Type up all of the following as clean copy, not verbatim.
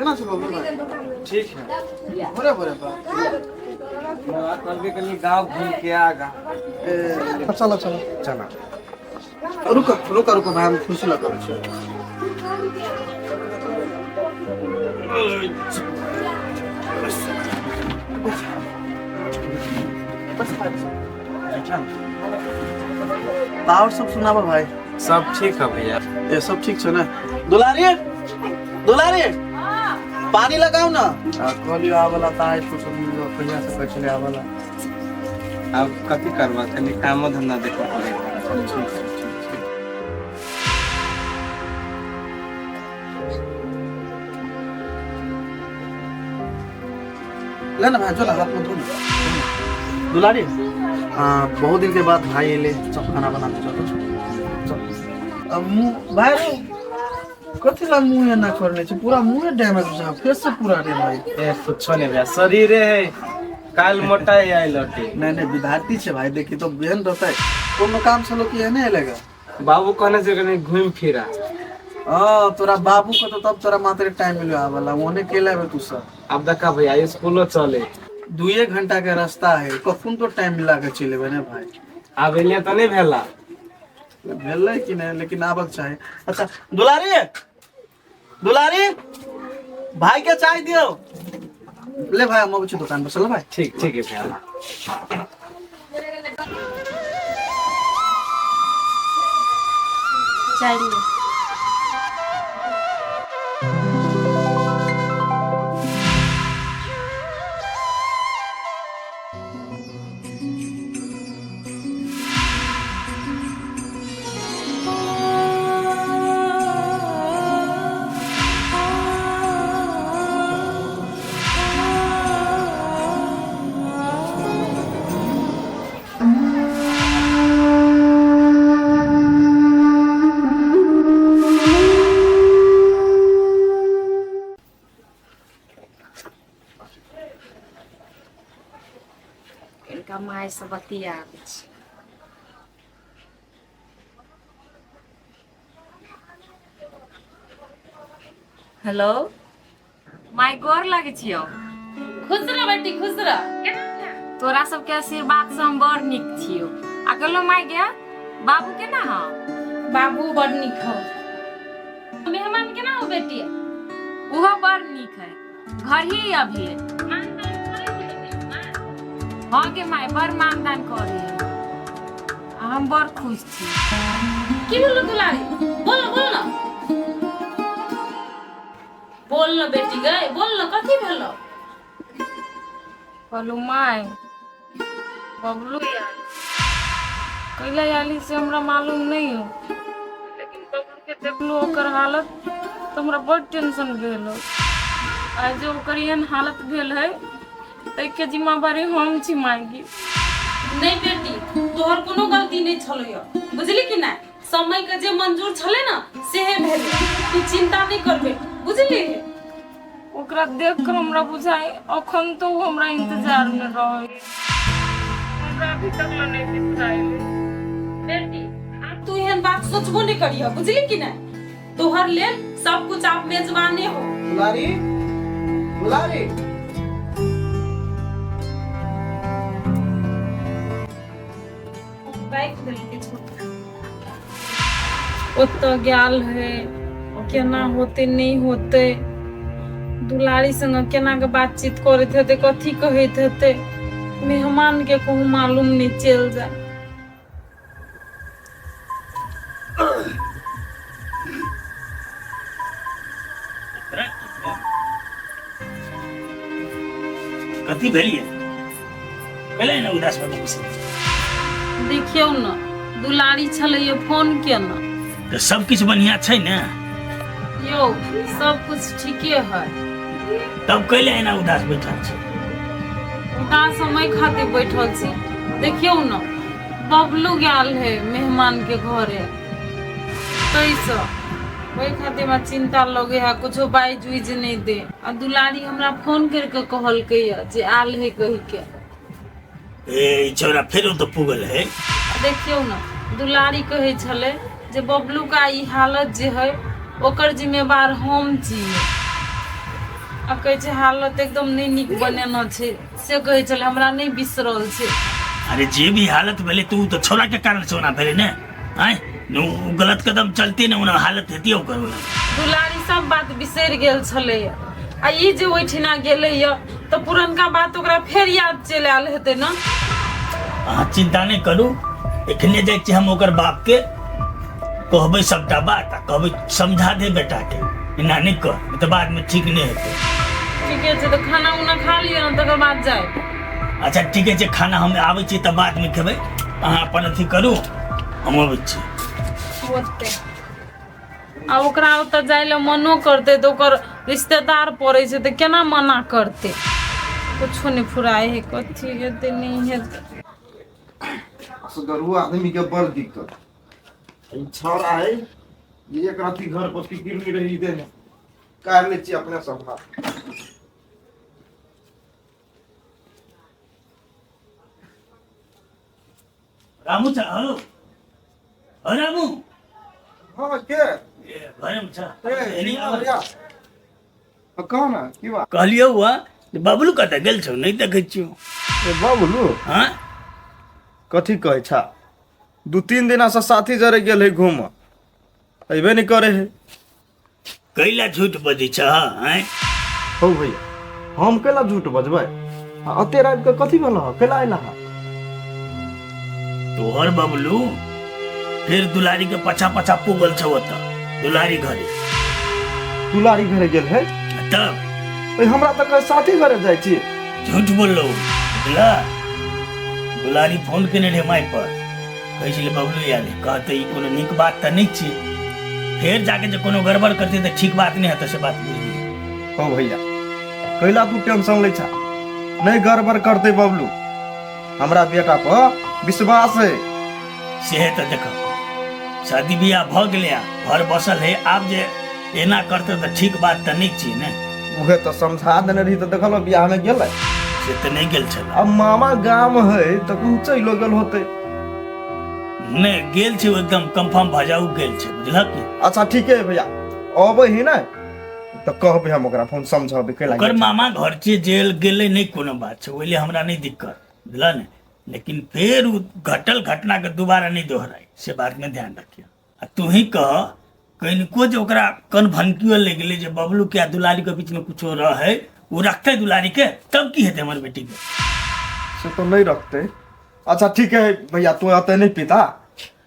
केना छै बाबू भाई? ठीक है। भोरे भोरे बा कभी कभी गांव घूम के आगा। चलो चलो चला। रुको रुको रुको भाई, हम कुर्सी लगा छै। बस भाई और सब सुनाबो भाई। सब ठीक है भैया। ये सब ठीक छै ना? दुलारी दुलारी पानी लगाओ ना। कहलियो आवला त आइ कुछ कहिया से कहै छले आवला। अब कथी करबा, कनी काम धंधा देखो पड़ेगा। ले ना भाई, चलो हाथ में धो। दुलारी बहुत दिन के बाद भाई ले सब खाना बनाते चलो। अब मुंह भाई कथी ला मुंह ना करने छै, पूरा मुंह डैमेज छै, फेस से पूरा रे भाई। ए कुछ नहीं भैया, शरीर है काल मोटा ही आई लौटी। नहीं नहीं विद्यार्थी छे भाई, देखी तो बहन रहता है कोनो काम से लोग ये नहीं लेगा। बाबू कहने से कहीं घूम फिरा। तोरा बाबू को तो तब तोरा मात्र टाइम मिलो आवला, ओने केला बे तू सब। अब देखा भैया स्कूलो चले 2 घंटा के रास्ता है, कखुन तो टाइम मिला के चले बने भाई। अब इन्हें तो नहीं भेला भेलै कि नहीं, लेकिन आबक चाहे। अच्छा दुलारी दुलारी भाई के चाय दियो। ले भाई हम अबै छी दुकान पर, चलो भाई। ठीक ठीक है भैया। चाहिए इनका माय से बतिया आबै छै। हेलो माय गोर लागे छियो। खुश रह बेटी, खुश रह। तोरा सबके आशीर्वाद से हम बड़ निक छियो। अकेलो माय गया बाबू केना हो? बाबू बड़ निक हो। मेहमान केना हो बेटी? उहो बड़ निक है, घर ही अभी है। हाँ के माय बड़ मानदान करे, हम बड़ खुश छी। की बोलो दुलारी? बोल ना, बोल ना, बोल ना बेटी गए, बोल ना, कथी भेलो? कहलू माय बबलू कैला आली से हमरा मालूम नहीं हो, लेकिन बबलू के देखलू ओकर हालत तो हमरा बड़ टेंशन भेल हो। आज जो ओकर एहन हालत भेल है तै के जिम्मेवारी हम छी मायगी। नहीं बेटी, तोहर कोनो गलती नहीं छलो यो, बुझली कि ना? समय के जे मंजूर छले ना सेहे भेले, तू चिंता नहीं कर बेटी, बुझली? ओकरा देख कर हमरा बुझाई अखन तो वो हमरा इंतजार में रहे, हमरा अभी तक नहीं दिखाइले। बेटी आप तू एहन बात सोचबो नहीं करियो, बुझली कि ना? तोहर लेल सब कुछ आप मेजबाने हो। दुलारी दुलारी ओत्तो गेल है, केना होते नहीं होते, दुलारी संग केना के बातचीत करत हेते, कथी कहत हेते, मेहमान के कहूँ मालूम नहीं चल जाए। कथी भेलिए भेलै ना उदास बाबू से? देखियो ना दुलारी छले ये फोन केना। तो सब कुछ बढ़िया छै ना? यो सब कुछ ठीके है। तब कैले एना उदास बैठल छै? उदास समय खातिर बैठल छी। देखियो ना बबलू गेल है मेहमान के घरे, तैसे वही खातिर हमरा चिंता लगे है, कुछ बाइज उइज नहीं दे। आ दुलारी हमरा फोन करके कहलकै जे आल है कहि के। ए छोरा फेरो तो पुगल है। देखियो ना दुलारी कहे छले जे बबलू का ई हालत जे है ओकर जिम्मेवार हम छी। आ कहै छै हालत एकदम नहीं निक बनेना छै से कहै छले हमरा नहीं बिसरल छै। अरे जे भी हालत भेले तू तो छोरा के कारण से होना भेले ने आय नु गलत कदम चलते ने ओना हालत हेती ओकर। दुलारी सब बात बिसर गेल छलै आ ई जे ओइठिना गेलै तो पुरनका बात ओकरा फेर याद चलि आयल हेतै ना। अहाँ चिंता नहीं करू, एखने जाइ छी हम ओकर बाप के कहबै सबटा बात आ कहबै समझा दे बेटा के एना नहीं कर, नहीं तो बाद में ठीक नहीं हेतै। ठीके छै तो खाना उना खा लियो ना तकर बाद जाए। अच्छा ठीक है, खाना हम आबै छी त बाद में खेबै, अहाँ अपन अथी करू हम अबै छी। ओते आ ओकरा ओतऽ जाय ले मनो करते तो ओकर रिश्तेदार पड़ै छै तो केना मना करते, कुछो नहीं फुराए है कथी हेतै नहीं हेतै। असगरुआ आदमी के बड़ दिक्कत ई छोरा है, एक राती घर पर फिकिर में रही दे कार ले छी अपने संभाल। रामू छ हेलो हो रामू हां के ए भरम छ एनी बढ़िया कौन है की बात कहलियो हुआ जे बबलू कतऽ गेल छौ नहीं देखै छियो। ए बाबूलू हां कथी कहै छा, 2-3 दिन से साथी जरे गेल है घूम अइबे नहीं करे है। कैला झूठ बजै छ हैं? हो भैया हम केला झूठ बजबै, अते रात के कथी भेल ह केला आइला ह? तोहर बबलू फिर दुलारी के पछा पछा पुगल छ ओतऽ दुलारी घरे। दुलारी घरे गेल है तब ए हमरा तक साथी घरे जाइ छी। झूठ बोललो बुझला, दुलारी फोन केने रहे माय पर कहै छलै बबलू आयल कहते ई कोनो नीक बात त नहीं छी, फिर जाके जे कोनो गड़बड़ करते त ठीक बात नहीं हेतै से बात बुझली। हो भैया कैला तू टेंशन ले छा, नहीं गड़बड़ करते बबलू, हमरा बेटा पर विश्वास है। से त देख शादी बियाह भ गेलै घर बसल है, आब जे एना करते त ठीक बात त नहीं छी ने। उहे तो समझा देने रही तो देखल बियाह में गेलै, से त नहीं गेल छल। अब मामा गांव है तो तू चलो गेल होते। नहीं गेल छै एकदम कंफर्म भजाऊ गेल छै बुझलक की। अच्छा ठीक है भैया अबै ही ना तो कहबे हम ओकरा फोन समझाबे कैला ओकर मामा घर छै जेल गेलै नहीं कोनो बात छै, ओइले हमरा नहीं दिक्कत बुझला ने, लेकिन फिर उ घटल घटना के दोबारा नहीं दोहराई से बात में ध्यान रखियो। आ तू ही कह कनिको जे ओकरा कन भनकियो ले गेलै जे बबलू के आ दुलारी के बीच में कुछो रहे वो रखते दुलारी के तब की हेतै हमर बेटी के। से तो नहीं रखते। अच्छा ठीक है भैया तू आते नहीं पिता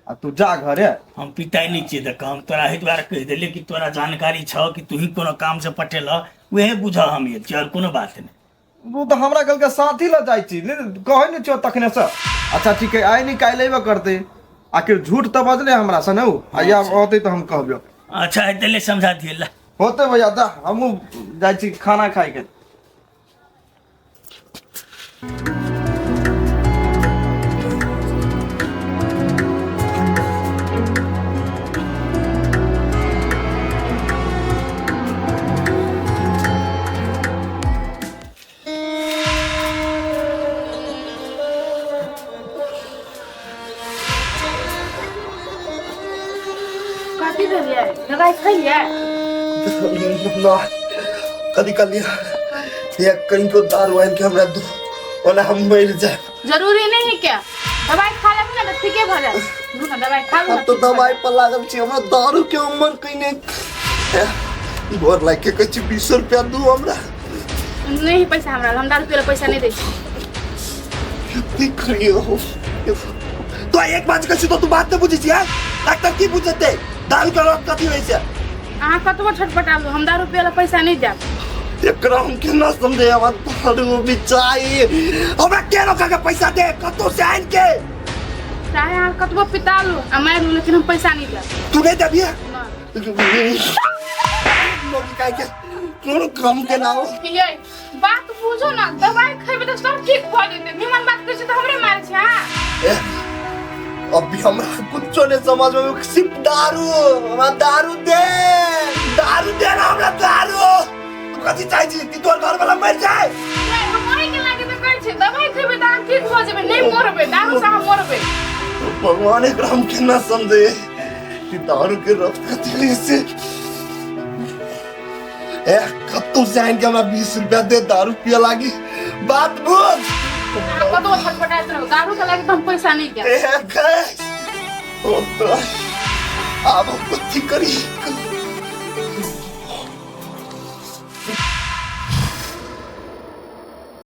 आ तू जा घरे। हम पिताई नहीं छियै देख, हम तोरा ही द्वारा कह देलिए कि तोरा जानकारी छ कि तू ही कोनो काम से पटेल वहे बुझ हम ये छी और कोनो बात नहीं। वो तो हमरा कल के साथी ल जाई छी कहे नहीं छो तखने से। अच्छा ठीक है आइ नहीं काल्हि एबे करते, आखिर झूठ तो बजले हमरा से नहीं आइया होते तो हम कहबियो। अच्छा है तेले समझा दिए ला होते भैया दा हमहू जाई छी खाना खाए के। कथी भेलियै दवाई खैलियै? ना कदी कर लिया या कहीं को दारू आन के हमरा दो ओला हम मर जाए। जरूरी नहीं है क्या? दवाई खा लेब ना तो ठीके भ जाए। दू ना दवाई खा लो। अब तो दवाई पर लागल छी, हमरा दारू के उम्र कइने गोर लाग के कछ 20 रुपया दू हमरा। नहीं पैसा हमरा, हम दारू पीले पैसा नहीं दै छी। ठीक करियो तो एक बात कछु तो तू बात नहीं बुझी छी यार, डॉक्टर की बुझते दारू के रोग कथी होय छै? अहाँ कतबो छटपटालू हम दारू पीले पैसा नहीं देब। एकरा हम केना समझे हमरा दारू बिचाई हमरा केनो का पैसा दे कतो से आइन के चाहे अहाँ कतबो पितालू आ मार लू लेकिन हम पैसा नहीं देब। तू नहीं देबिया ना लोग काहे के कोनो काम के ना हो। ये बात बुझो ना, दवाई खैबे तो सब ठीक भ जेते। निमन बात कहै छी तो हमरे मार छै। हां अभी हमरा कुछ नहीं समझ में, सिर्फ दारू हमरा दारू दे ना हमरा दारू। तू कथी चाहै छी कि तोर घर वाला मर जाए? नहीं हम ओही के लागे तो कहै छी दवाई खैबे तो अहाँ ठीक भ जेबे, नहीं मरबे, दारू से हम मरबे। भगवान एकरा हम केना समझे कि दारू के रफ्त कथी से ए कत्तों से आइन के हमरा 20 रुपया दे दारू पिया लागी बात बुझ आपका तो छटपटाइत रहो दारू के लागे तो हम पैसा नहीं दे ए गैस ओ तो अब कुछ करी